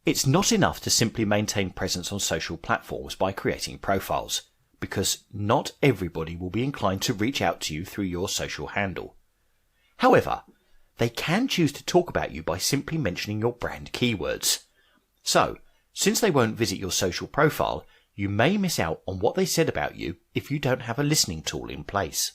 It's not enough to simply maintain presence on social platforms by creating profiles, because not everybody will be inclined to reach out to you through your social handle. However, they can choose to talk about you by simply mentioning your brand keywords. So, since they won't visit your social profile, you may miss out on what they said about you if you don't have a listening tool in place.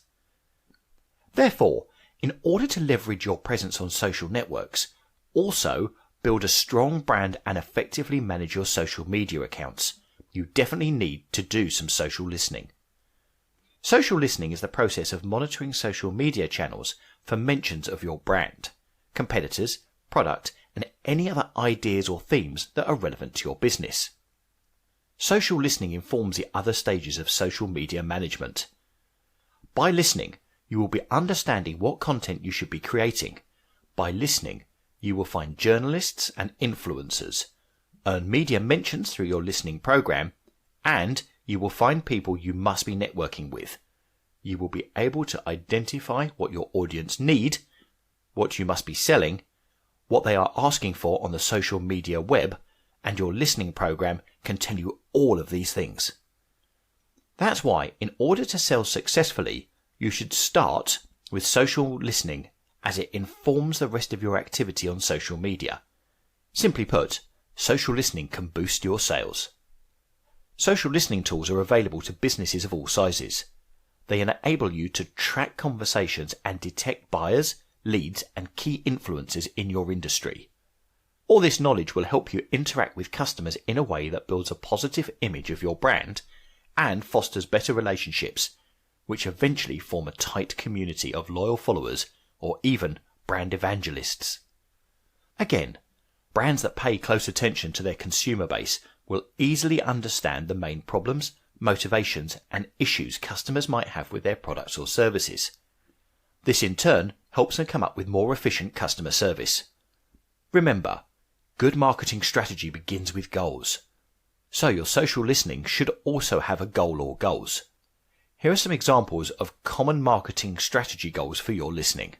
Therefore, in order to leverage your presence on social networks, also build a strong brand and effectively manage your social media accounts, you definitely need to do some social listening. Social listening is the process of monitoring social media channels for mentions of your brand, competitors, product, and any other ideas or themes that are relevant to your business. Social listening informs the other stages of social media management. By listening, you will be understanding what content you should be creating. By listening, you will find journalists and influencers, earn media mentions through your listening program, and you will find people you must be networking with. You will be able to identify what your audience need, what you must be selling, what they are asking for on the social media web, and your listening program can tell you all of these things. That's why, in order to sell successfully, you should start with social listening, as it informs the rest of your activity on social media. Simply put, social listening can boost your sales. Social listening tools are available to businesses of all sizes. They enable you to track conversations and detect buyers, leads, and key influencers in your industry. All this knowledge will help you interact with customers in a way that builds a positive image of your brand and fosters better relationships, which eventually form a tight community of loyal followers or even brand evangelists. Again, brands that pay close attention to their consumer base will easily understand the main problems, motivations, and issues customers might have with their products or services. This in turn helps them come up with more efficient customer service. Remember, good marketing strategy begins with goals. So your social listening should also have a goal or goals. Here are some examples of common marketing strategy goals for your listening.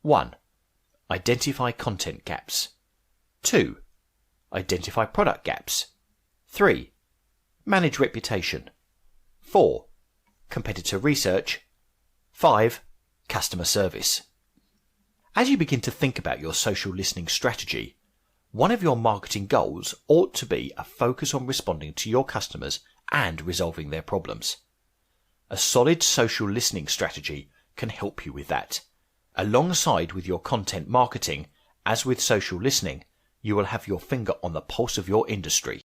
1. Identify content gaps. 2. Identify product gaps. 3. Manage reputation. 4. Competitor research. 5. Customer service. As you begin to think about your social listening strategy, one of your marketing goals ought to be a focus on responding to your customers and resolving their problems. A solid social listening strategy can help you with that. Alongside with your content marketing, as with social listening, you will have your finger on the pulse of your industry.